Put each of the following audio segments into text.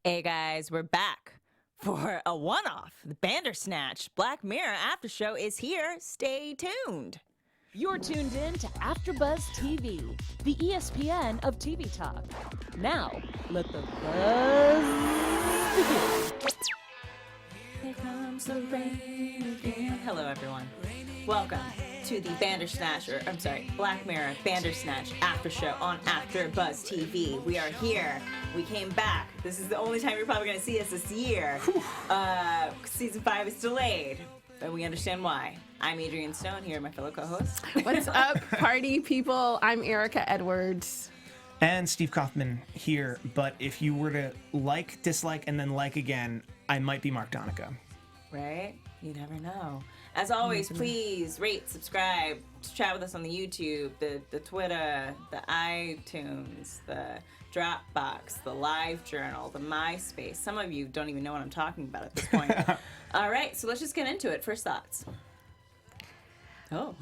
Hey guys, we're back for a one-off. The Bandersnatch Black Mirror after show is here. Stay tuned. You're tuned in to AfterBuzz TV, the ESPN of TV talk. Now, let the buzz begin. Here comes the rain again. Hello, everyone. Welcome to the Black Mirror Bandersnatch after show on AfterBuzz TV. We are here. We came back. This is the only time you're probably going to see us this year. Season 5 is delayed, but we understand why. I'm Adrienne Stone here, my fellow co-host. What's up, party people? I'm Erica Edwards. And Steve Kaufman here, but if you were to like, dislike, and then like again, I might be Mark Donica. Right? You never know. As always, please rate, subscribe, chat with us on the YouTube, the Twitter, the iTunes, the Dropbox, the Live Journal, the MySpace. Some of you don't even know what I'm talking about at this point. All right, so let's just get into it. First thoughts. Oh.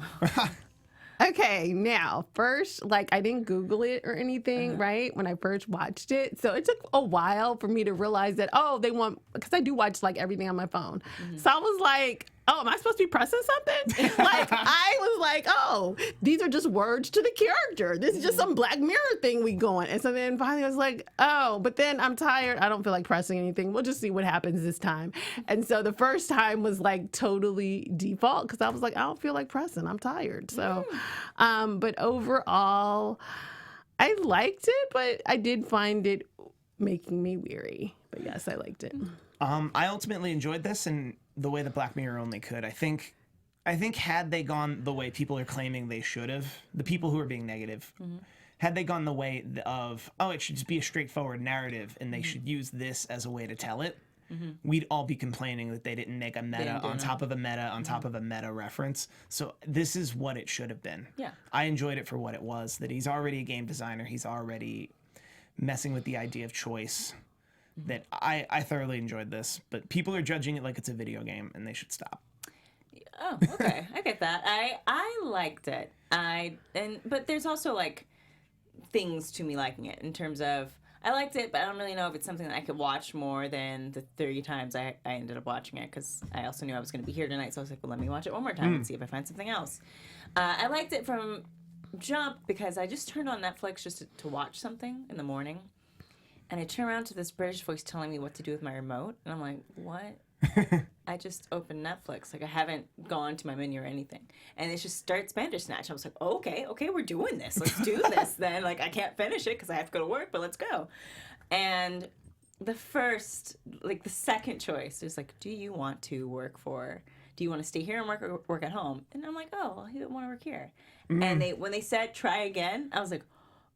Okay, now, first, I didn't Google it or anything, right, when I first watched it. So it took a while for me to realize that, because I do watch, everything on my phone. Mm-hmm. So I was like, am I supposed to be pressing something? I was like, these are just words to the character. This is just some Black Mirror thing we going. And so then finally I was like, but then I'm tired. I don't feel like pressing anything. We'll just see what happens this time. And so the first time was totally default because I was like, I don't feel like pressing. I'm tired. So, but overall, I liked it, but I did find it making me weary. But yes, I liked it. I ultimately enjoyed this in the way that Black Mirror only could. I think had they gone the way people are claiming they should have, the people who are being negative, had they gone the way of, it should just be a straightforward narrative and they should use this as a way to tell it, we'd all be complaining that they didn't make a meta on top of a meta on top of a meta reference. So this is what it should have been. Yeah. I enjoyed it for what it was, that he's already a game designer. He's already messing with the idea of choice. That I thoroughly enjoyed this, but people are judging it like it's a video game, and they should stop. Oh, okay, I get that. I liked it. But there's also things to me liking it in terms of I liked it, but I don't really know if it's something that I could watch more than the 30 times I ended up watching it because I also knew I was going to be here tonight, so I was like, well, let me watch it one more time and see if I find something else. I liked it from jump because I just turned on Netflix just to watch something in the morning. And I turn around to this British voice telling me what to do with my remote. And I'm like, what? I just opened Netflix. I haven't gone to my menu or anything. And it just starts Bandersnatch. I was like, okay, we're doing this. Let's do this then. I can't finish it because I have to go to work, but let's go. And the second choice is do you want to do you want to stay here and work at home? And I'm like, he would want to work here. And when they said try again, I was like,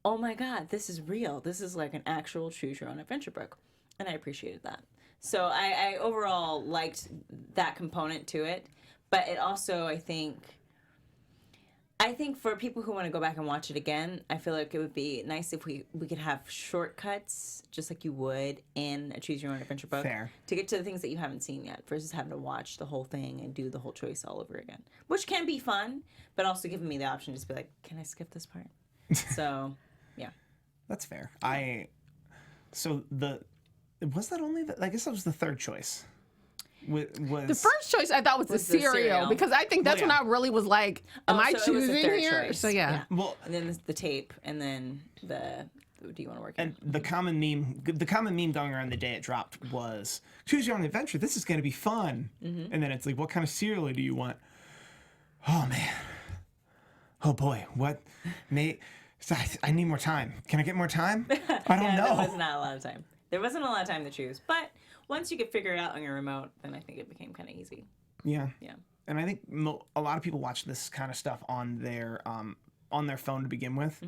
oh my God, this is real. This is an actual choose your own adventure book. And I appreciated that. So I overall liked that component to it. But it also, I think for people who want to go back and watch it again, I feel like it would be nice if we could have shortcuts, just like you would in a choose your own adventure book. Fair. To get to the things that you haven't seen yet versus having to watch the whole thing and do the whole choice all over again. Which can be fun, but also giving me the option to just be like, can I skip this part? So... yeah, that's fair. I guess that was the third choice. The first choice I thought was the cereal because I think that's when I really was like, am I choosing here? Choice. So yeah. Well, and then the tape, and then do you want to work? And the common meme going around the day it dropped was choose your own adventure. This is going to be fun. Mm-hmm. And then it's what kind of cereal do you want? Oh man. Oh boy. What? I need more time. Can I get more time? I don't know. There was not a lot of time. There wasn't a lot of time to choose. But once you could figure it out on your remote, then I think it became kind of easy. Yeah. Yeah. And I think a lot of people watch this kind of stuff on their phone to begin with,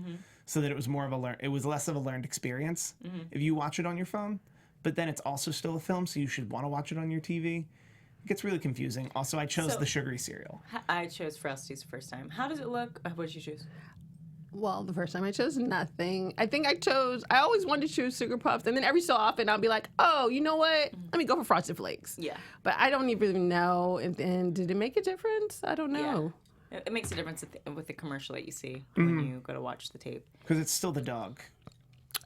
so that it was less of a learned experience if you watch it on your phone. But then it's also still a film, so you should want to watch it on your TV. It gets really confusing. Also, I chose the sugary cereal. I chose Frosties the first time. How does it look? What did you choose? Well, the first time I chose nothing. I think I always wanted to choose Sugar Puffs. And then every so often I'll be like, oh, you know what? Let me go for Frosted Flakes. Yeah. But I don't even know. And did it make a difference? I don't know. Yeah. It makes a difference with the commercial that you see when you go to watch the tape. Because it's still the dog.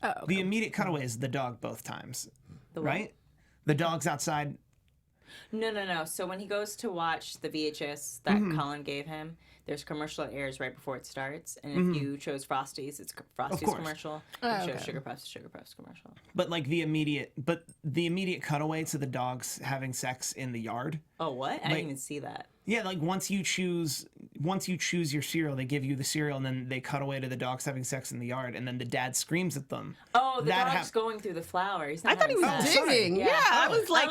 Oh, okay. The immediate cutaway is the dog both times. right? The dog's outside. No. So when he goes to watch the VHS that Cullen gave him, there's a commercial that airs right before it starts. And if you chose Frosties, it's Frosties commercial. If you chose Sugar Puffs commercial. But like the immediate cutaway to the dogs having sex in the yard. Oh, what? I didn't even see that. Yeah, like once you choose your cereal, they give you the cereal, and then they cut away to the dogs having sex in the yard, and then the dad screams at them. Oh, the dog's going through the flowers. I thought he was digging. Yeah, I was like,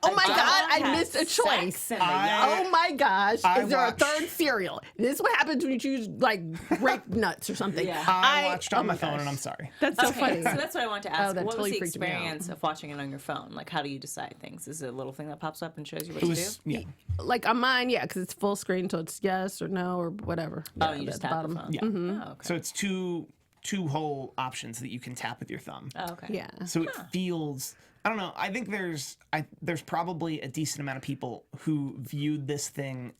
oh my god, I missed a choice. Oh my gosh, is there a third cereal? This is what happens when you choose like grape nuts or something. Yeah. I watched on my phone, and I'm sorry. That's so funny. So that's what I want to ask. that What totally was the freaked me out. experience of watching it on your phone? Like, how do you decide things? Is it a little thing that pops up and shows you what to do? Yeah. Like on mine, yeah, because it's full screen, so it's yes or no or whatever. Oh, you just tap the phone. Yeah. Oh, okay. So it's two whole options that you can tap with your thumb. Oh, okay. Yeah. So it feels. I don't know. I think there's probably a decent amount of people who viewed this thing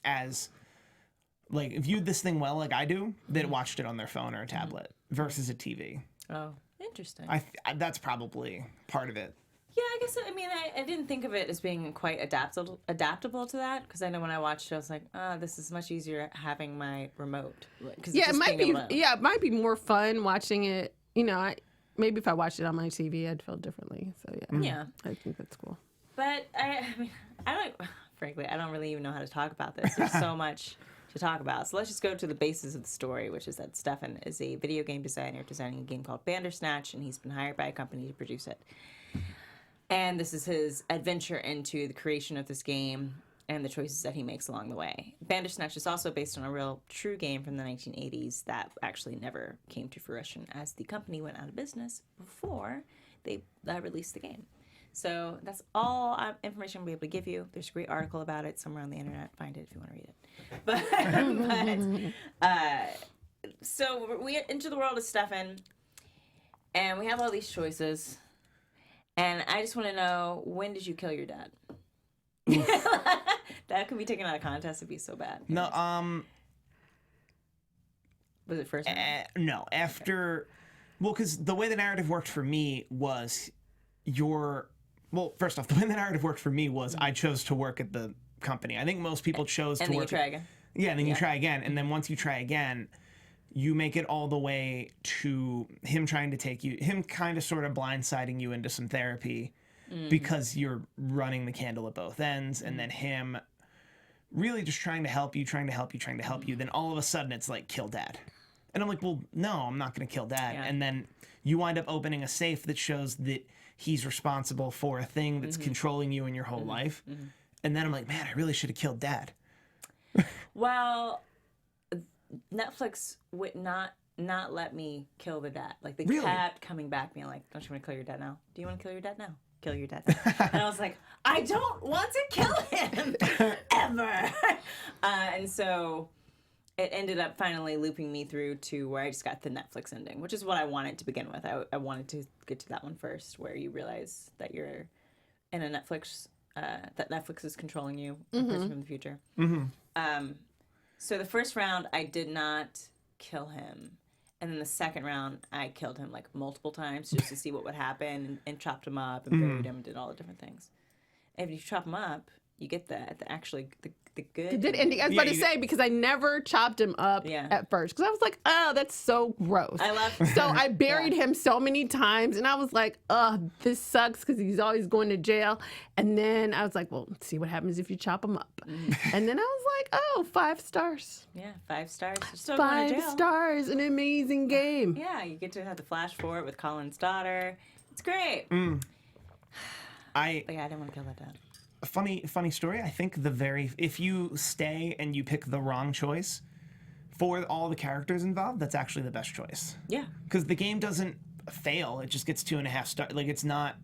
well, like I do, that watched it on their phone or a tablet versus a TV. Oh, interesting. That's probably part of it. Yeah, I guess, I mean, I didn't think of it as being quite adaptable to that, because I know when I watched it, I was like, this is much easier having my remote. Yeah, it might be. Yeah, it might be more fun watching it. You know, maybe if I watched it on my TV, I'd feel differently. So yeah, I think that's cool. But I mean, frankly, I don't really even know how to talk about this. There's so much to talk about. So let's just go to the basis of the story, which is that Stefan is a video game designer designing a game called Bandersnatch, and he's been hired by a company to produce it. And this is his adventure into the creation of this game and the choices that he makes along the way. Bandersnatch is also based on a real true game from the 1980s that actually never came to fruition, as the company went out of business before they released the game. So that's all information I'll be able to give you. There's a great article about it somewhere on the internet. Find it if you want to read it. So we get into the world of Stefan, and we have all these choices. And I just want to know, when did you kill your dad? That could be taken out of context. It'd be so bad. No, was it first? No, after. Well, because the way the narrative worked for me was first off, the way the narrative worked for me was I chose to work at the company. I think most people chose to work. And then you try again. Yeah, and then you try again, and then once you try again, you make it all the way to him trying to take you, him kind of sort of blindsiding you into some therapy because you're running the candle at both ends, and then him really just trying to help you. Then all of a sudden it's like, kill dad. And I'm like, well, no, I'm not going to kill dad. Yeah. And then you wind up opening a safe that shows that he's responsible for a thing that's controlling you in your whole life. And then I'm like, man, I really should have killed dad. Well, Netflix would not let me kill the dad. Like, they kept coming back being like, don't you want to kill your dad now? Do you want to kill your dad now? Kill your dad now. And I was like, I don't want to kill him ever. And so it ended up finally looping me through to where I just got the Netflix ending, which is what I wanted to begin with. I wanted to get to that one first, where you realize that you're in a Netflix, that Netflix is controlling you, a person from the future. So the first round, I did not kill him. And then the second round, I killed him like multiple times just to see what would happen, and chopped him up and buried him and did all the different things. And if you chop him up, you get the good ending. I was about to say, because I never chopped him up at first, because I was like, oh, that's so gross. I love So I buried him so many times, and I was like, oh, this sucks, because he's always going to jail. And then I was like, well, let's see what happens if you chop him up. And then I was like, oh, 5 stars. Yeah, 5 stars. You're still going to jail. 5 stars, an amazing game. Yeah, you get to have the flash forward with Colin's daughter. It's great. But yeah, I didn't want to kill that dad. A funny story. I think if you stay and you pick the wrong choice for all the characters involved, that's actually the best choice. Yeah. Because the game doesn't fail. It just gets 2.5 stars. Like, it's not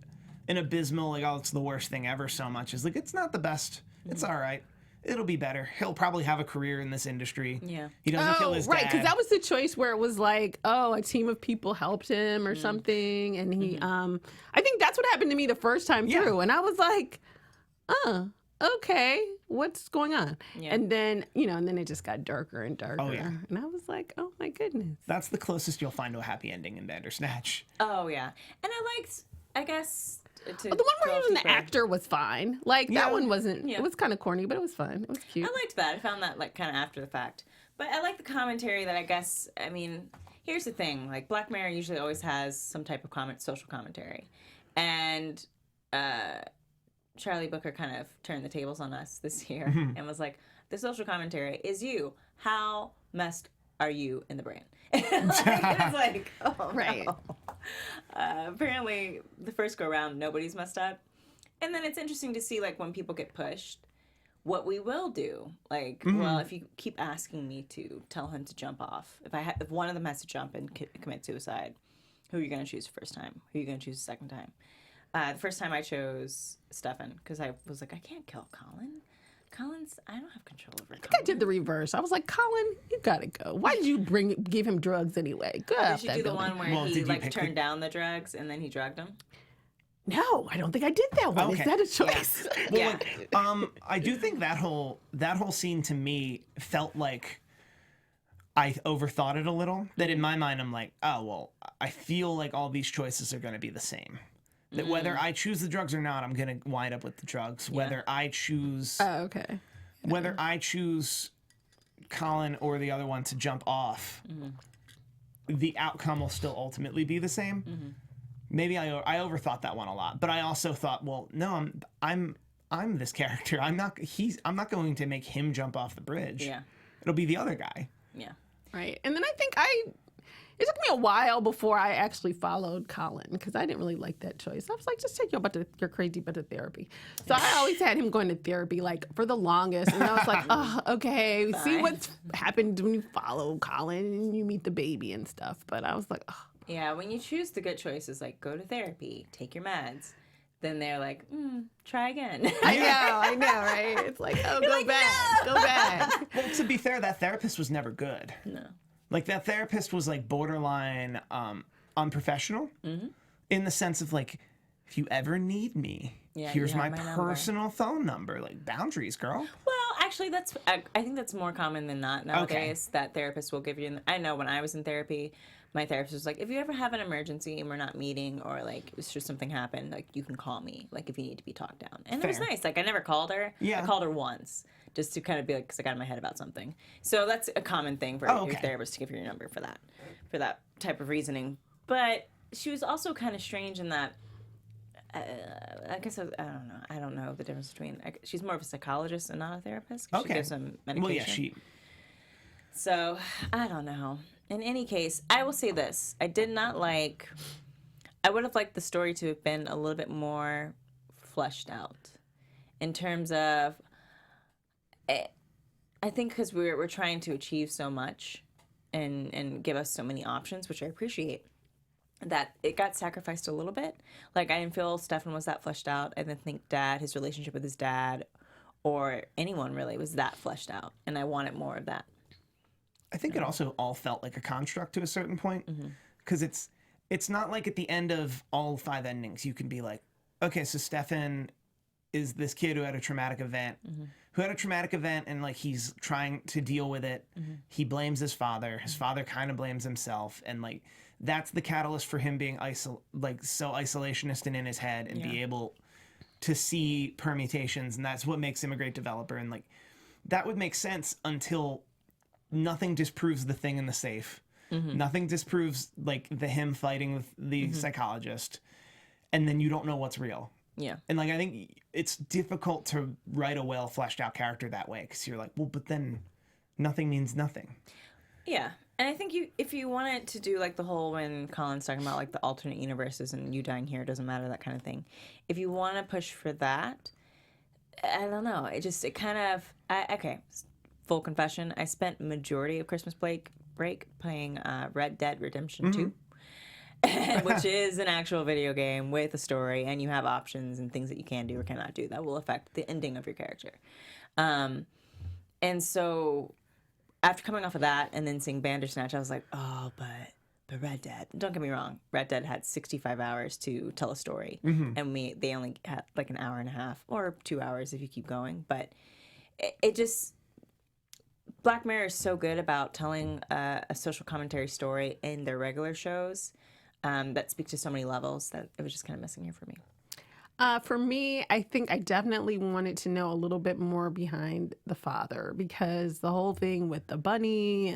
an abysmal, like, oh, it's the worst thing ever so much. It's like, it's not the best. It's all right. It'll be better. He'll probably have a career in this industry. Yeah. He doesn't kill his dad. Right, because that was the choice where it was like, oh, a team of people helped him or something. And he, I think that's what happened to me the first time through. And I was like, okay, what's going on? Yeah. And then, and then it just got darker and darker. Oh, yeah. And I was like, oh my goodness. That's the closest you'll find to a happy ending in Bandersnatch. Oh, yeah. And I guess, The one where he was cheaper. the actor was fine. Like Yeah. that one wasn't. Yeah. It was kind of corny, but it was fun. It was cute. I liked that. I found that like kind of after the fact. But I like the commentary that I guess, I mean, here's the thing. Like Black Mirror usually always has some type of social commentary. And Charlie Booker kind of turned the tables on us this year and was like, the social commentary is you. How messed are you in the brain? It was like, oh, Right. no. Apparently, the first go around, nobody's messed up. And then it's interesting to see, like, when people get pushed, what we will do. Like, well, if you keep asking me to tell him to jump off, if one of them has to jump and commit suicide, who are you going to choose the first time? Who are you going to choose the second time? The first time I chose Stefan because I was like, I can't kill Colin. I don't have control over Colin. I did the reverse. I was like, Colin, you gotta go. Why did you give him drugs anyway? Go Did off you that do the building. one where Well, he did you like pick turned down the drugs and then he drugged him? No, I don't think I did that one. Okay. Is that a choice? Yeah. I do think that whole scene to me felt like I overthought it a little. That in my mind, I'm like, oh well, I feel like all these choices are going to be the same. That whether I choose the drugs or not, I'm going to wind up with the drugs. Whether I choose, Oh, okay. whether I choose Colin or the other one to jump off, the outcome will still ultimately be the same. Maybe I overthought that one a lot, but I also thought, well, no, I'm this character. I'm not going to make him jump off the bridge. Yeah. It'll be the other guy. Yeah. Right. And then I think it took me a while before I actually followed Colin because I didn't really like that choice. I was like, just take your crazy butt to therapy. So I always had him going to therapy like for the longest. And I was like, oh, okay, see what's happened when you follow Colin and you meet the baby and stuff. But I was like, oh. Yeah, when you choose the good choices, like go to therapy, take your meds, then they're like, try again. I know, right? It's like, oh, go back, go back. Well, to be fair, that therapist was never good. No. Like that therapist was like borderline unprofessional in the sense of like, if you ever need me, Yeah, here's you my have my number. personal phone number. Like boundaries, girl. Well, actually, I think that's more common than not nowadays. That therapists will give you. I know when I was in therapy, my therapist was like, if you ever have an emergency and we're not meeting or like it's just something happened, like you can call me, like if you need to be talked down. And it was Fair. nice. Like I never called her. Yeah. I called her once just to kind of be like, because I got in my head about something. So that's a common thing for Oh, your okay. therapist to give you your number for that type of reasoning. But she was also kind of strange in that. I guess I don't know the difference between. She's more of a psychologist and not a therapist. 'Cause Okay. She gives them medication. Well, yeah, So I don't know. In any case, I will say this: I did not like. I would have liked the story to have been a little bit more fleshed out, in terms of. I think because we're trying to achieve so much, and give us so many options, which I appreciate. That it got sacrificed a little bit. Like I didn't feel Stefan was that fleshed out. I didn't think his relationship with his dad, or anyone really, was that fleshed out. And I wanted more of that. I think it also all felt like a construct to a certain point because it's not like at the end of all 5 endings you can be like, okay, so Stefan is this kid who had a traumatic event, and like he's trying to deal with it. He blames his father. His father kind of blames himself, and like that's the catalyst for him being so isolationist and in his head, and be able to see permutations, and that's what makes him a great developer. And like that would make sense until nothing disproves the thing in the safe. Nothing disproves like him fighting with the psychologist, and then you don't know what's real. Yeah. And like I think it's difficult to write a well fleshed out character that way because you're like, well, but then nothing means nothing. Yeah. And I think if you wanted to do like the whole when Colin's talking about like the alternate universes and you dying here doesn't matter, that kind of thing. If you want to push for that, I don't know. It kind of okay. Full confession: I spent majority of Christmas break playing Red Dead Redemption 2, which is an actual video game with a story, and you have options and things that you can do or cannot do that will affect the ending of your character. And so after coming off of that and then seeing Bandersnatch, I was like, oh, but Red Dead. Don't get me wrong. Red Dead had 65 hours to tell a story, and they only had like an hour and a half or 2 hours if you keep going. But it just. Black Mirror is so good about telling a social commentary story in their regular shows that speak to so many levels that it was just kind of missing here for me. For me, I think I definitely wanted to know a little bit more behind the father, because the whole thing with the bunny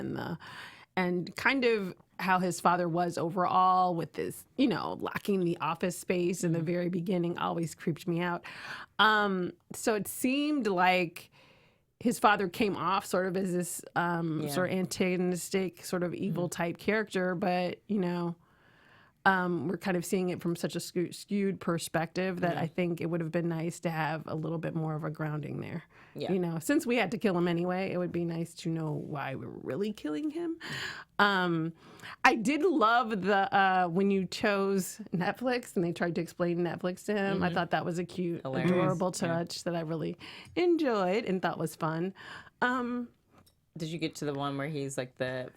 and kind of how his father was overall with this, locking the office space in the very beginning always creeped me out. So it seemed like his father came off sort of as this sort of antagonistic, sort of evil type character, but we're kind of seeing it from such a skewed perspective that I think it would have been nice to have a little bit more of a grounding there. Yeah. Since we had to kill him anyway, it would be nice to know why we were really killing him. I did love the when you chose Netflix and they tried to explain Netflix to him. I thought that was a cute, adorable touch that I really enjoyed and thought was fun. Did you get to the one where he's like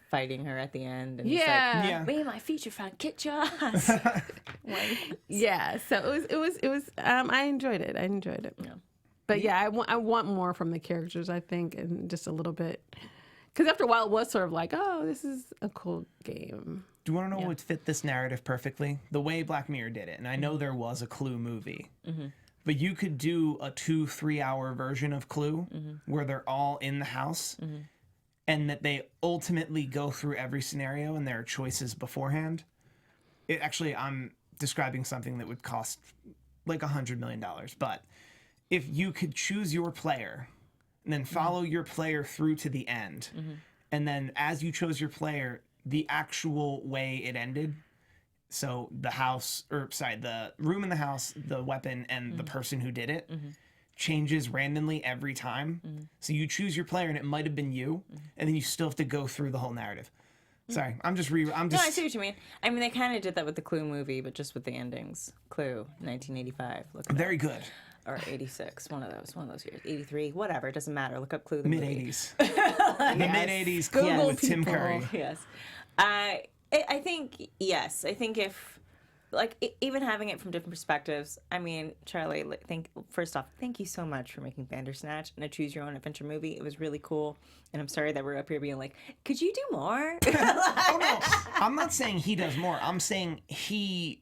fighting her at the end? And Yeah. He's like, me and my feature fan kicked your ass. Yeah. So it was. I enjoyed it. Yeah. But yeah, I want more from the characters, I think, and just a little bit. Because after a while, it was sort of like, oh, this is a cool game. Do you want to know what would fit this narrative perfectly? The way Black Mirror did it. And I know there was a Clue movie. But you could do a 2-3 hour version of Clue where they're all in the house and that they ultimately go through every scenario and there are choices beforehand. I'm describing something that would cost like $100 million. But if you could choose your player and then follow your player through to the end, and then as you chose your player, the actual way it ended, so the room in the house, the weapon, and the person who did it changes randomly every time. So you choose your player and it might have been you, and then you still have to go through the whole narrative. Sorry, I'm just. No, I see what you mean. I mean, they kind of did that with the Clue movie, but just with the endings. Clue, 1985. Very good. Or 86, one of those years. 83, whatever, it doesn't matter. Look up Clue the Mid movie. 80s. The mid 80s Clue with Tim Curry. Yes. I think, yes. I think if, even having it from different perspectives, I mean, Charlie, first off, thank you so much for making Bandersnatch and a Choose Your Own Adventure movie. It was really cool. And I'm sorry that we're up here being like, could you do more? Oh, no. I'm not saying he does more. I'm saying he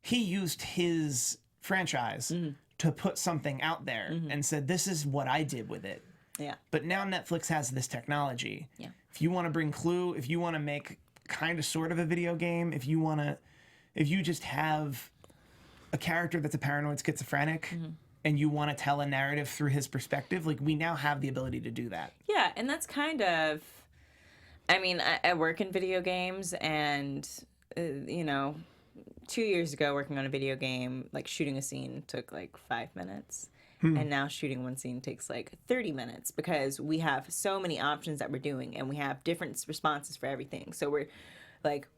used his franchise to put something out there and said, this is what I did with it. Yeah. But now Netflix has this technology. Yeah. If you want to bring Clue, if you want to make kind of sort of a video game, if you just have a character that's a paranoid schizophrenic and you want to tell a narrative through his perspective, we now have the ability to do that. Yeah, and that's kind of, I mean, I work in video games and, 2 years ago working on a video game, shooting a scene took 5 minutes. And now shooting one scene takes 30 minutes because we have so many options that we're doing and we have different responses for everything. So we're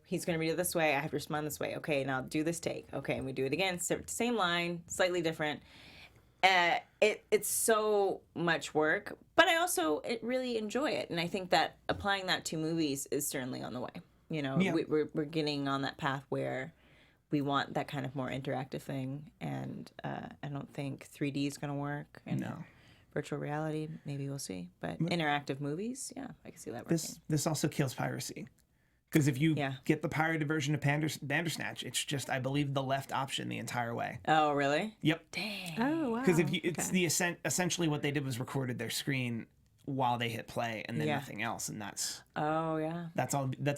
he's going to read it this way. I have to respond this way. Okay, now do this take. Okay, and we do it again. Same line, slightly different. It's so much work, but I also really enjoy it. And I think that applying that to movies is certainly on the way. We're getting on that path where we want that kind of more interactive thing, and I don't think 3D is going to work. And No. Virtual reality, maybe we'll see. But interactive movies, yeah, I can see that working. This also kills piracy. Because if you Yeah. get the pirated version of Bandersnatch, it's just, I believe, the left option the entire way. Oh, really? Yep. Dang. Oh, wow. Because essentially what they did was recorded their screen while they hit play and then Yeah. nothing else, and that's Oh, yeah.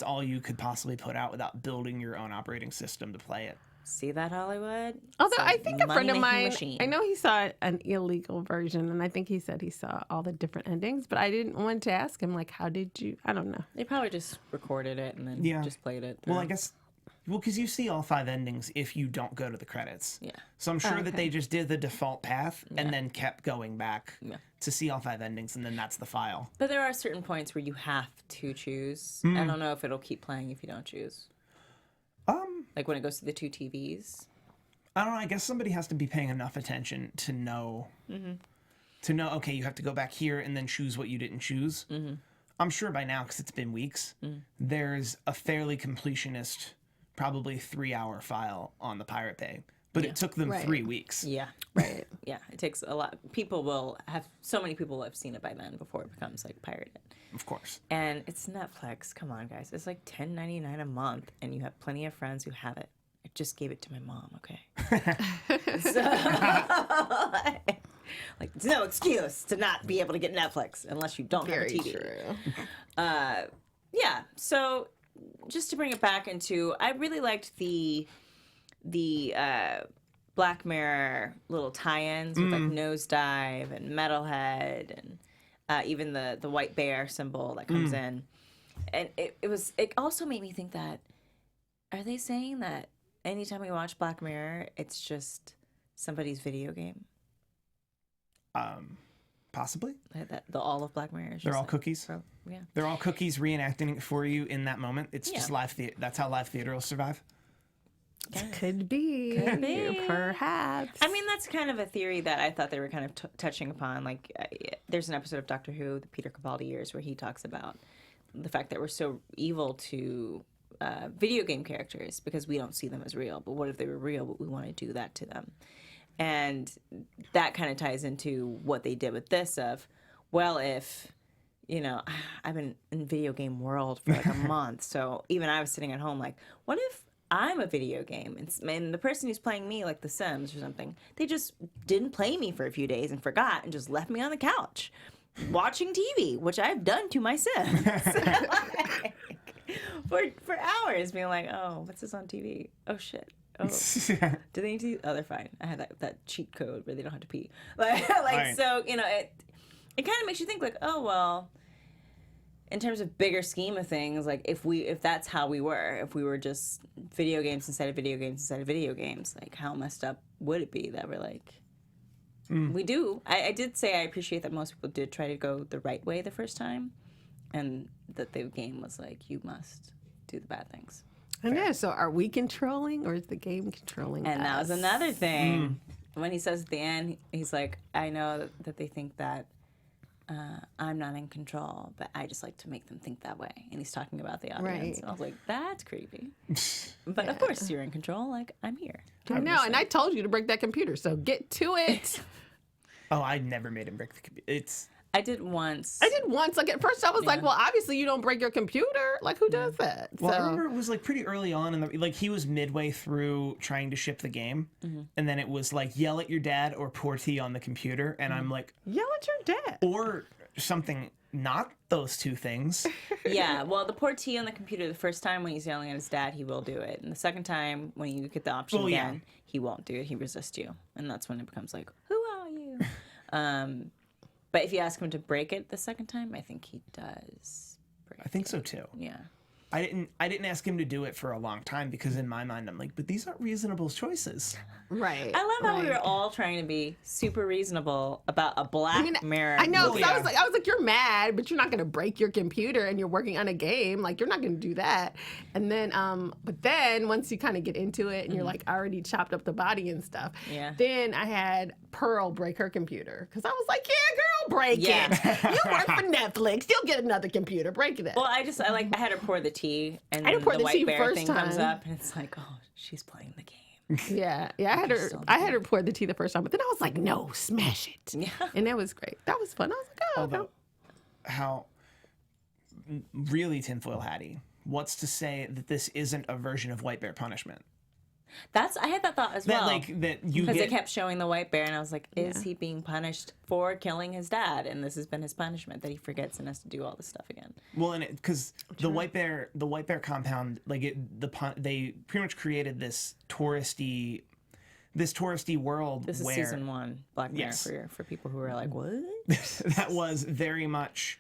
all you could possibly put out without building your own operating system to play it. See that, Hollywood? Although It's a I think a friend of money-making mine, machine. I know he saw an illegal version, and I think he said he saw all the different endings, but I didn't want to ask him, how did you, I don't know. They probably just recorded it and then Yeah. just played it. Well, I guess, because you see all 5 endings if you don't go to the credits. Yeah. So I'm sure that okay. they just did the default path and then kept going back Yeah. to see all 5 endings, and then that's the file. But there are certain points where you have to choose. I don't know if it'll keep playing if you don't choose. Like when it goes to the 2 TVs. I don't know. I guess somebody has to be paying enough attention to know, okay, you have to go back here and then choose what you didn't choose. I'm sure by now, because it's been weeks, there's a fairly completionist, probably 3-hour file on the Pirate Bay. But it took them Right. 3 weeks. Yeah. Right. Yeah. It takes a lot. So many people will have seen it by then before it becomes pirated. Of course. And it's Netflix. Come on, guys. It's $10.99 a month, and you have plenty of friends who have it. I just gave it to my mom, okay? So, like, there's no excuse to not be able to get Netflix unless you don't have a TV. True. Yeah. So, just to bring it back into, I really liked the Black Mirror little tie-ins with like Nosedive and Metalhead and even the white bear symbol that comes in, and it also made me think that, are they saying that anytime we watch Black Mirror, it's just somebody's video game? Possibly. That all of Black Mirror is They're just all like, cookies. yeah. They're all cookies reenacting it for you in that moment. It's just live theater. That's how live theater will survive. Could be. Perhaps. I mean, that's kind of a theory that I thought they were kind of touching upon. Like, there's an episode of Doctor Who, the Peter Capaldi years, where he talks about the fact that we're so evil to video game characters because we don't see them as real. But what if they were real, but we want to do that to them? And that kind of ties into what they did with this of, well, if, you know, I've been in video game world for like a month. So even I was sitting at home like, what if I'm a video game and the person who's playing me, like The Sims or something, they just didn't play me for a few days and forgot and just left me on the couch watching TV, which I've done to my Sims. for hours being like, oh, what's this on TV? Oh, shit. Oh, do they need to? Oh, they're fine. I had that cheat code where they don't have to pee. Like so, you know, it kind of makes you think like, oh well, in terms of bigger scheme of things, like if that's how we were, if we were just video games instead of video games instead of video games, like how messed up would it be that we're like, we do. I did say I appreciate that most people did try to go the right way the first time, and that the game was like, you must do the bad things. And yeah, so are we controlling or is the game controlling And us? that was another thing. When he says at the end, he's like, I know that they think that I'm not in control, but I just like to make them think that way. And he's talking about the audience. Right. And I was like, that's creepy. But of course you're in control. Like, I'm here. I know, and I told you to break that computer, so get to it. Oh, I never made him break the computer. I did once. Like at first I was like, well, obviously you don't break your computer. Like who does that? Well, I remember it was like pretty early on, and like he was midway through trying to ship the game, and then it was like yell at your dad or pour tea on the computer, and I'm like, yell at your dad. or something, not those two things. Yeah, well, the poor T on the computer, the first time when he's yelling at his dad, he will do it. And the second time when you get the option again, he won't do it. He resists you. And that's when it becomes like, who are you? But if you ask him to break it the second time, I think he does break it. I think so too. Yeah. I didn't ask him to do it for a long time because in my mind I'm like, but these aren't reasonable choices. Right. I love how we were all trying to be super reasonable about a Black Mirror. I know, movie. because I was like, you're mad, but you're not gonna break your computer and you're working on a game. Like you're not gonna do that. And then, but then once you kind of get into it and you're like already chopped up the body and stuff. Yeah. Then I had Pearl break her computer because I was like, yeah, girl, break Yeah. it. You work for Netflix. You'll get another computer. Break it. Well, I had her pour the tea, and I then had pour the the white tea bear first thing comes time. up, and it's like, oh, she's playing the game. Yeah, I had her pour the tea the first time, but then I was like, no, smash it. Yeah. And that was great. That was fun. I was like, oh, Although, how really tinfoil hatty. What's to say that this isn't a version of White Bear Punishment? I had that thought as well. That you because get. they kept showing the white bear, and I was like, is he being punished for killing his dad? And this has been his punishment, that he forgets and has to do all this stuff again. Well, and because the White Bear compound, they pretty much created this touristy world. This is where season 1, Black Mirror, Yes. for people who are like, what? that was very much.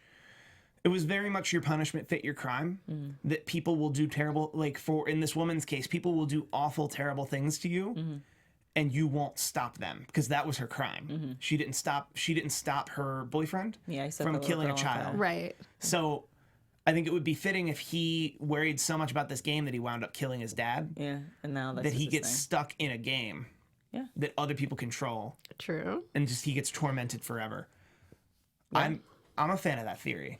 It was very much your punishment fit your crime. That people will do terrible, in this woman's case, people will do awful, terrible things to you, and you won't stop them because that was her crime. She didn't stop her boyfriend Yeah, he set the from little killing a girl on child. fire. right. So, I think it would be fitting if he worried so much about this game that he wound up killing his dad. Yeah, and now That he gets stuck in a game. Yeah. That other people control, True. and just he gets tormented forever. Yeah. I'm a fan of that theory.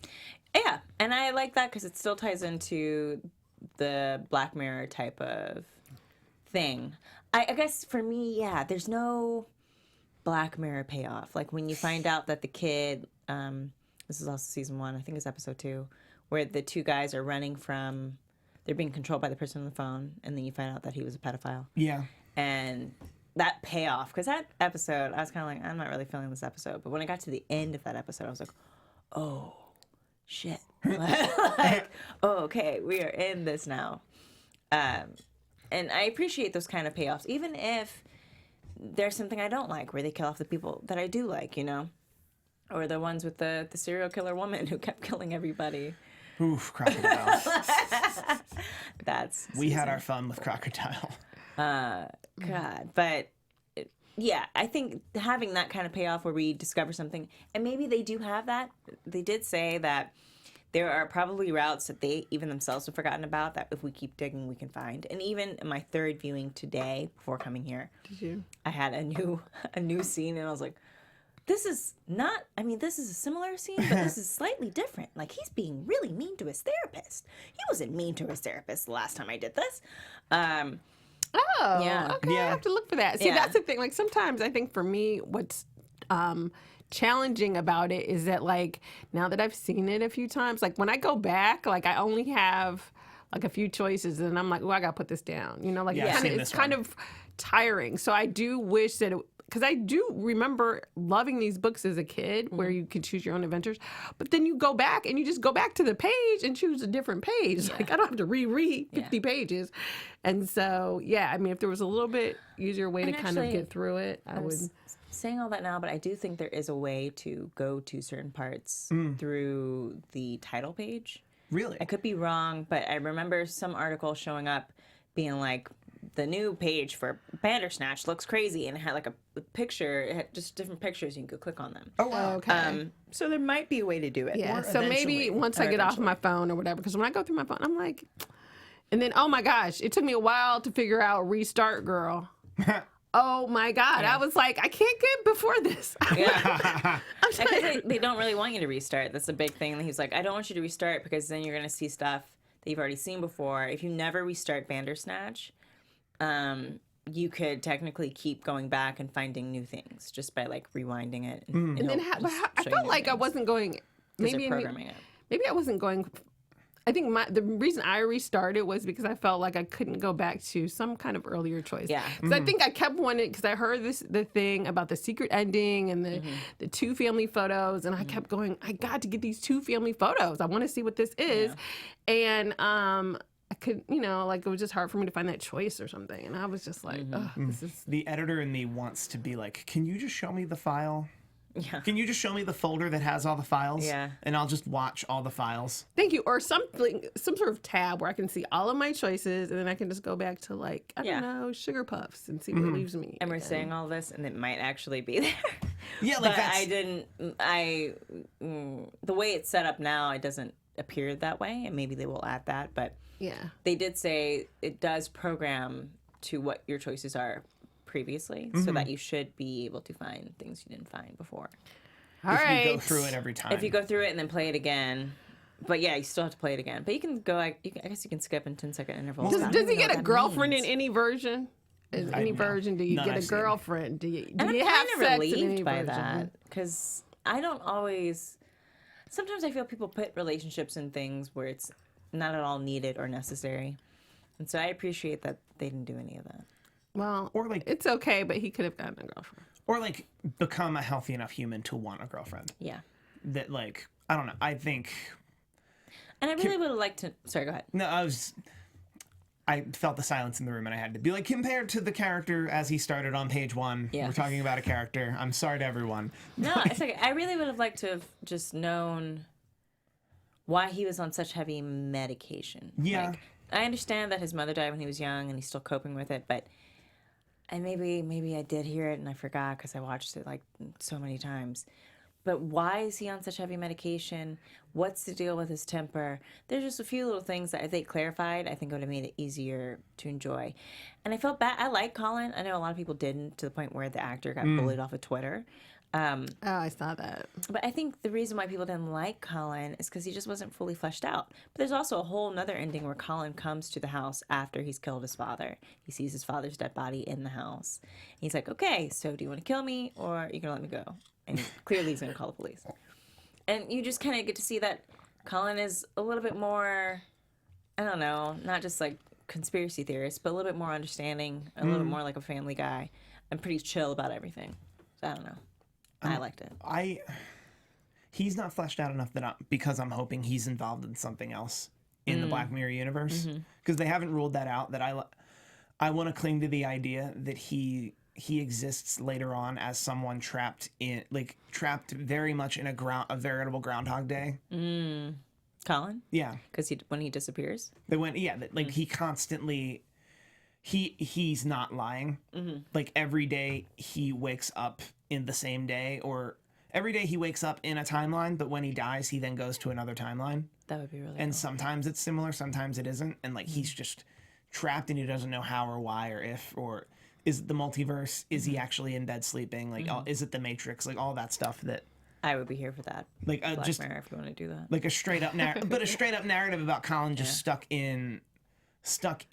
Yeah, and I like that because it still ties into the Black Mirror type of thing. I guess for me, yeah, there's no Black Mirror payoff. Like when you find out that the kid, this is also season 1, I think it's episode 2, where the two guys are running they're being controlled by the person on the phone, and then you find out that he was a pedophile. Yeah. And that payoff, because that episode, I was kind of like, I'm not really feeling this episode. But when I got to the end of that episode, I was like, oh, shit. Like, oh, okay, we are in this now. And I appreciate those kind of payoffs, even if there's something I don't like, where they kill off the people that I do like, you know? Or the ones with the serial killer woman who kept killing everybody. Oof, Crocodile. We had our fun with Crocodile. God, but yeah, I think having that kind of payoff where we discover something, and maybe they do have that. They did say that there are probably routes that they even themselves have forgotten about that if we keep digging, we can find. And even in my third viewing today, before coming here, I had a new scene, and I was like, this is not, I mean, this is a similar scene, but this is slightly different. Like, he's being really mean to his therapist. He wasn't mean to his therapist the last time I did this. Oh, Yeah. okay. Yeah. I have to look for that. See, Yeah. that's the thing. Like, sometimes I think for me, what's challenging about it is that, like, now that I've seen it a few times, like, when I go back, like, I only have, like, a few choices, and I'm like, oh, I got to put this down. You know, like, Yeah, I've seen it's this kind one. of tiring. So I do wish that because I do remember loving these books as a kid where you could choose your own adventures. But then you go back and you just go back to the page and choose a different page. Yeah. Like, I don't have to reread 50 pages. And so, yeah, I mean, if there was a little bit easier way And to kind of actually, get through it, I would. Saying all that now, but I do think there is a way to go to certain parts through the title page. Really? I could be wrong, but I remember some article showing up being like, the new page for Bandersnatch looks crazy, and it had like a picture. It had just different pictures. You could click on them. Oh, wow. Okay. So there might be a way to do it. Yeah, Or so maybe eventually. once I get off my phone or whatever, because when I go through my phone, I'm like, and then, oh my gosh, it took me a while to figure out Restart Girl. Oh my God. I was like, I can't get before this. Yeah. I'm sorry. They don't really want you to restart. That's a big thing. And he's like, I don't want you to restart because then you're going to see stuff that you've already seen before. If you never restart Bandersnatch, you could technically keep going back and finding new things just by like rewinding it. And And then I felt like I wasn't going, maybe programming it. maybe I wasn't going. I think the reason I restarted was because I felt like I couldn't go back to some kind of earlier choice. Yeah. Because I think I kept wanting, because I heard the thing about the secret ending and the two family photos, and I kept going, I got to get these two family photos. I want to see what this is. And I could, like, it was just hard for me to find that choice or something. And I was just like, this is. The editor in me wants to be like, can you just show me the file? Yeah. Can you just show me the folder that has all the files? Yeah. And I'll just watch all the files. Thank you. Or something, some sort of tab where I can see all of my choices, and then I can just go back to, like, I don't know, Sugar Puffs and see what leaves me. And we're saying all this, and it might actually be there. Yeah, like but that's... the way it's set up now, it doesn't appear that way, and maybe they will add that. But Yeah. they did say it does program to what your choices are previously, so that you should be able to find things you didn't find before. All if right. you go through it every time. If you go through it and then play it again. But yeah, you still have to play it again. But you can go, I guess you can skip in 10-second intervals. Does, I don't does even he know get what a that girlfriend means. in any version? In any no. version, do you None get a I've seen. girlfriend? Do you And I'm have kind of sex in relieved any by version? that because I don't always. Sometimes I feel people put relationships in things where it's not at all needed or necessary, and so I appreciate that they didn't do any of that. Well, Or, like- it's okay, but he could have gotten a girlfriend. Or, like, become a healthy enough human to want a girlfriend. Yeah, That, like, I don't know. I think... and I really would have liked to. Sorry, go ahead. No, I felt the silence in the room, and I had to be like, compared to the character as he started on page 1, Yeah. we're talking about a character. I'm sorry to everyone. No, it's okay. I really would have liked to have just known why he was on such heavy medication. Yeah. Like, I understand that his mother died when he was young and he's still coping with it, but and maybe I did hear it and I forgot because I watched it like so many times. But why is he on such heavy medication? What's the deal with his temper? There's just a few little things that if they clarified, I think it would have made it easier to enjoy. And I felt bad. I like Cullen. I know a lot of people didn't, to the point where the actor got bullied off of Twitter. Oh, I saw that. But I think the reason why people didn't like Cullen is because he just wasn't fully fleshed out. But there's also a whole nother ending where Cullen comes to the house after he's killed his father. He sees his father's dead body in the house. He's like, okay, so do you want to kill me or are you going to let me go? And clearly he's going to call the police. And you just kind of get to see that Cullen is a little bit more, I don't know, not just like conspiracy theorist, but a little bit more understanding, a little bit more like a family guy. and pretty chill about everything. So I don't know. I liked it. He's not fleshed out enough because I'm hoping he's involved in something else in the Black Mirror universe, because they haven't ruled that out. That I want to cling to the idea that he exists later on as someone trapped very much in a veritable Groundhog Day. Colin? Yeah, Because when he disappears? He constantly he's not lying. Like every day he wakes up in the same day, or every day he wakes up in a timeline, but when he dies he then goes to another timeline. That would be really And cool. sometimes it's similar, sometimes it isn't, and like he's just trapped and he doesn't know how or why or if, or is it the multiverse, is he actually in bed sleeping, like is it the Matrix, like all that stuff that I would be here for that. like Black just Mirror, if you want to do that. like a straight up but a straight up narrative about Colin just stuck in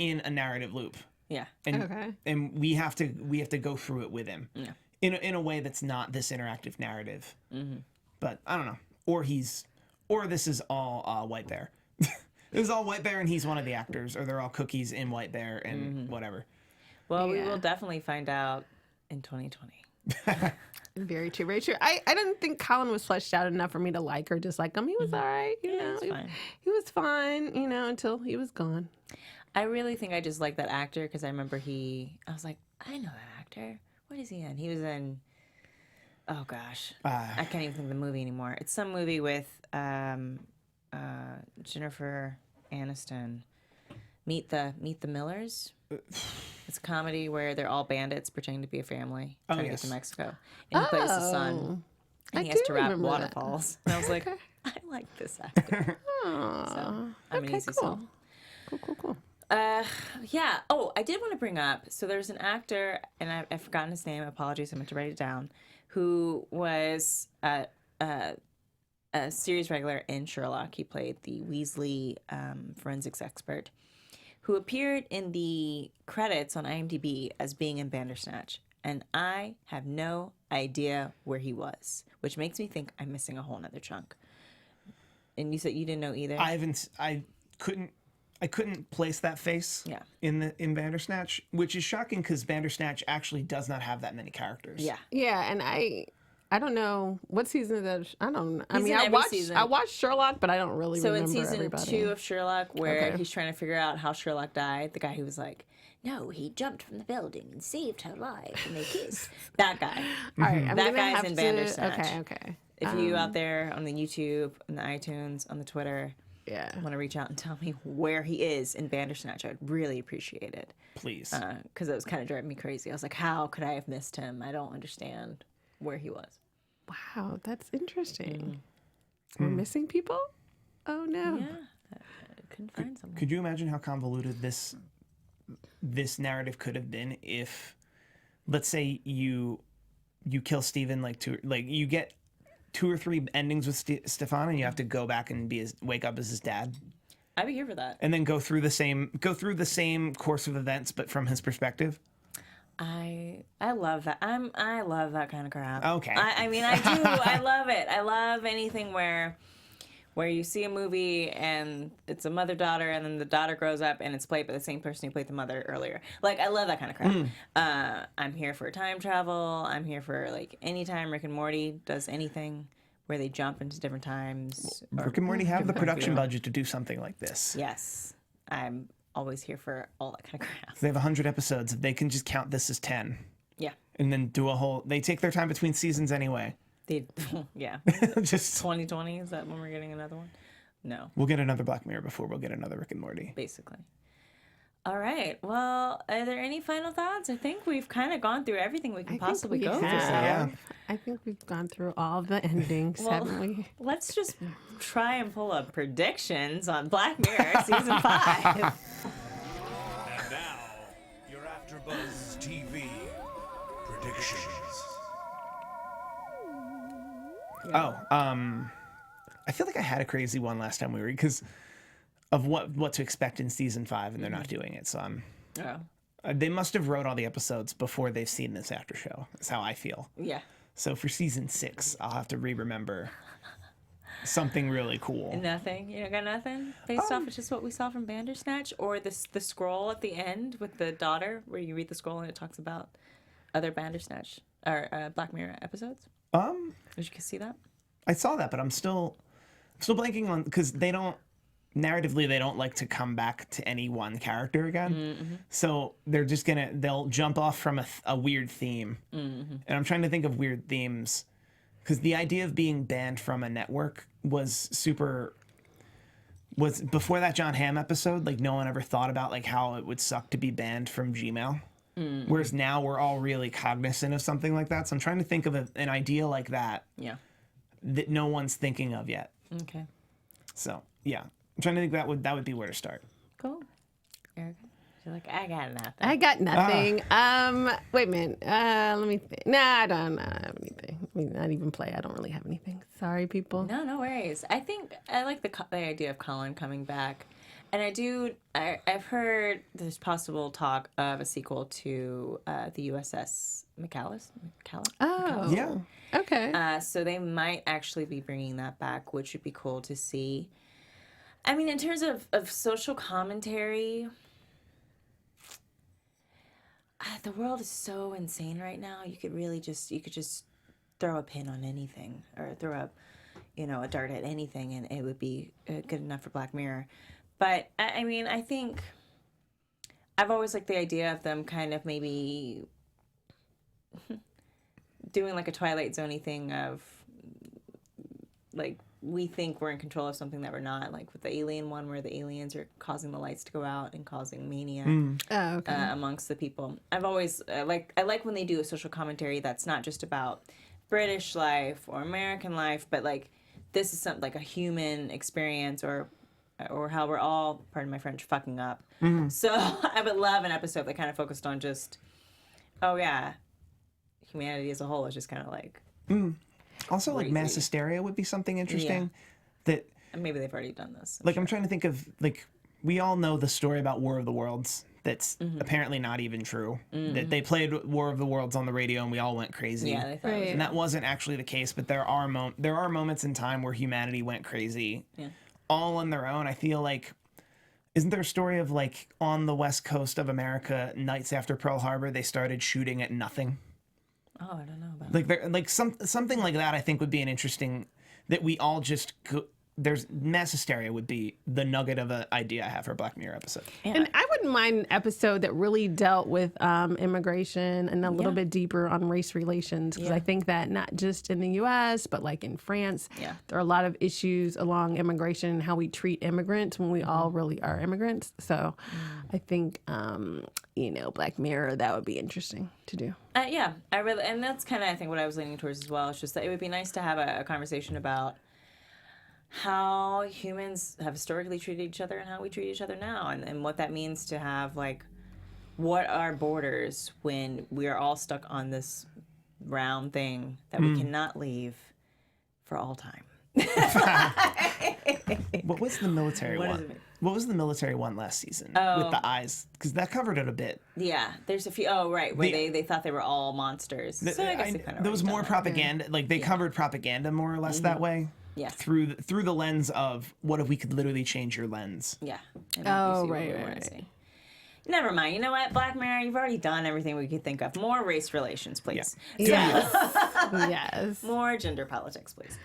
a narrative loop. Yeah. And we have to go through it with him. Yeah. In a way that's not this interactive narrative. But I don't know. Or this is all White Bear. This is all White Bear and he's one of the actors, or they're all cookies in White Bear and whatever. Well, we will definitely find out in 2020. Very true, very true. I didn't think Colin was fleshed out enough for me to like or dislike him. He was all right, you know. He was fine, you know, until he was gone. I really think I just like that actor because I remember I was like, I know that actor. What is he in? He was in, oh gosh, I can't even think of the movie anymore. It's some movie with Jennifer Aniston. Meet the Millers. It's a comedy where they're all bandits pretending to be a family trying to get to Mexico. And he plays the son. And he has to rap waterfalls. And I was like, I like this actor. So I'm an easy sell. Cool. Yeah. Oh, I did want to bring up. So there's an actor, and I've forgotten his name. Apologies, I meant to write it down. Who was a series regular in Sherlock. He played the Weasley forensics expert, who appeared in the credits on IMDb as being in Bandersnatch, and I have no idea where he was, which makes me think I'm missing a whole nother chunk. And you said you didn't know either. I couldn't place that face in Bandersnatch, which is shocking because Bandersnatch actually does not have that many characters. Yeah, and I don't know what season of that. I don't know. I He's mean, in I every season. watched Sherlock, but I don't really So remember in season everybody. 2 of Sherlock, where he's trying to figure out how Sherlock died, the guy who was like, no, he jumped from the building and saved her life, and they kissed. That guy. All right, I'm That gonna guy's have in to- Bandersnatch. Okay. If you out there on the YouTube, on the iTunes, on the Twitter, want to reach out and tell me where he is in Bandersnatch, I'd really appreciate it. Please. Because it was kind of driving me crazy. I was like, how could I have missed him? I don't understand where he was. Wow, that's interesting. We're missing people? Oh no. Yeah, I couldn't find someone. Could you imagine how convoluted this narrative could have been if, let's say, you kill Steven, you get 2 or 3 endings with Stefan, and you have to go back and wake up as his dad, I'd be here for that. and then go through the same course of events, but from his perspective. I love that. I love that kind of crap. Okay. I mean, I do. I love it. I love anything where you see a movie and it's a mother-daughter, and then the daughter grows up and it's played by the same person who played the mother earlier. Like, I love that kind of crap. I'm here for time travel. I'm here for, like, anytime Rick and Morty does anything where they jump into different times. Rick and Morty have the production budget to do something like this. Yes. I'm always here for all that kind of crap. They have 100 episodes. They can just count this as 10. Yeah. And then do a whole... They take their time between seasons anyway. Yeah. Just 2020, is that when we're getting another one? No. We'll get another Black Mirror before we'll get another Rick and Morty. Basically. All right. Well, are there any final thoughts? I think we've kind of gone through everything we can possibly go through. Yeah. I think we've gone through all the endings, haven't we? Let's just try and pull up predictions on Black Mirror season 5. And now, your AfterBuzz TV predictions. I feel like I had a crazy one last time we were, because of what to expect in season 5, and they're not doing it. So they must have wrote all the episodes before they've seen this after show. That's how I feel. Yeah. So for season 6, I'll have to remember something really cool. Nothing? You got nothing? Based off of just what we saw from Bandersnatch? Or the scroll at the end with the daughter, where you read the scroll and it talks about other Bandersnatch or Black Mirror episodes? Did you see that? I saw that, but I'm still blanking on because they don't like to come back to any one character again. So they'll jump off from a weird theme. And I'm trying to think of weird themes because the idea of being banned from a network was before that John Hamm episode, like no one ever thought about like how it would suck to be banned from Gmail. Whereas now we're all really cognizant of something like that. So I'm trying to think of an idea like that. Yeah. That no one's thinking of yet. Okay. So yeah, I'm trying to think that would be where to start. Cool. Erica, you're like, I got nothing. I got nothing. Wait a minute. Let me think. Nah, I don't have anything. I mean, not even play. I don't really have anything. Sorry, people. No worries. I think I like the idea of Cullen coming back. And I've heard there's possible talk of a sequel to the USS McAllis. Oh. Yeah. Okay. So they might actually be bringing that back, which would be cool to see. I mean, in terms of social commentary, the world is so insane right now. You could just throw a pin on anything or throw a dart at anything, and it would be good enough for Black Mirror. But, I mean, I think I've always liked the idea of them kind of maybe doing like a Twilight Zone-y thing of, like, we think we're in control of something that we're not. Like with the alien one where the aliens are causing the lights to go out and causing mania amongst the people. I've always, I like when they do a social commentary that's not just about British life or American life, but, like, this is something like a human experience or how we're all, pardon my French, fucking up. So I would love an episode that kind of focused on just, humanity as a whole is just kind of like... Also, like, mass hysteria would be something interesting. That maybe they've already done this. I'm trying to think of, like, we all know the story about War of the Worlds that's apparently not even true. That they played War of the Worlds on the radio and we all went crazy. Yeah, they thought it was and that wasn't actually the case, but there are moments in time where humanity went crazy. Yeah. All on their own. I feel like, isn't there a story of, like, on the west coast of America, nights after Pearl Harbor, they started shooting at nothing? Oh, I don't know about that. Like something like that. I think would be an interesting that we all just there's mass hysteria would be the nugget of an idea I have for a Black Mirror episode. Yeah. And I wouldn't mind an episode that really dealt with immigration and a little bit deeper on race relations, because I think that not just in the U.S. but like in France, there are a lot of issues along immigration and how we treat immigrants when we all really are immigrants. So I think Black Mirror, that would be interesting to do. And that's kind of I think what I was leaning towards as well. It's just that it would be nice to have a conversation about how humans have historically treated each other and how we treat each other now, and what that means to have, like, what are borders when we are all stuck on this round thing that we cannot leave for all time. What was the military one? What was the military one last season with the eyes? Because that covered it a bit. Yeah, there's a few. Oh, right, where they thought they were all monsters. So I guess there was more propaganda. Like they covered propaganda more or less that way. Yeah. Through the lens of what if we could literally change your lens? Yeah. Right. Never mind. You know what, Black Mirror, you've already done everything we could think of. More race relations, please. Yeah. Yes. More gender politics, please.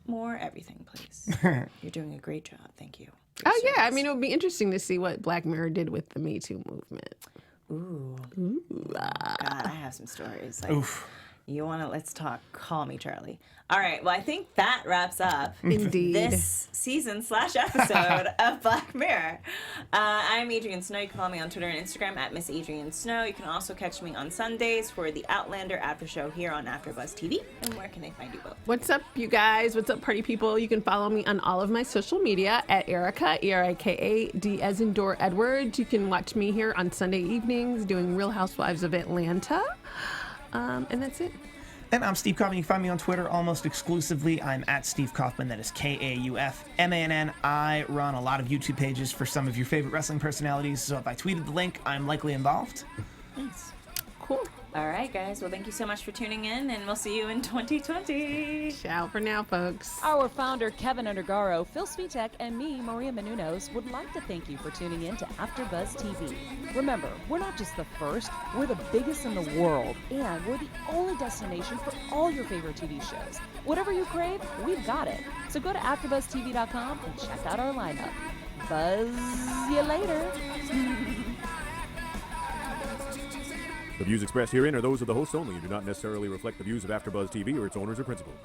More everything, please. You're doing a great job. Thank you. Oh, yeah. I mean, it would be interesting to see what Black Mirror did with the Me Too movement. Ooh. God, I have some stories. Like, Oof. You want to, let's talk. Call me, Charlie. All right. Well, I think that wraps up Indeed. this season / episode of Black Mirror. I'm Adrienne Snow. You can follow me on Twitter and Instagram at Miss Adrienne Snow. You can also catch me on Sundays for the Outlander after show here on AfterBuzz TV. And where can they find you both? What's up, you guys? What's up, party people? You can follow me on all of my social media at Erica, ERIKA, as in Door Edwards. You can watch me here on Sunday evenings doing Real Housewives of Atlanta. And that's it. And I'm Steve Kaufman. You can find me on Twitter almost exclusively. I'm at Steve Kaufman. That is KAUFMANN. I run a lot of YouTube pages for some of your favorite wrestling personalities. So if I tweeted the link, I'm likely involved. Nice. Cool. All right, guys. Well, thank you so much for tuning in, and we'll see you in 2020. Ciao for now, folks. Our founder, Keven Undergaro, Phil Svitek, and me, Maria Menounos, would like to thank you for tuning in to AfterBuzz TV. Remember, we're not just the first, we're the biggest in the world, and we're the only destination for all your favorite TV shows. Whatever you crave, we've got it. So go to AfterBuzzTV.com and check out our lineup. Buzz you later. The views expressed herein are those of the hosts only and do not necessarily reflect the views of AfterBuzz TV or its owners or principals.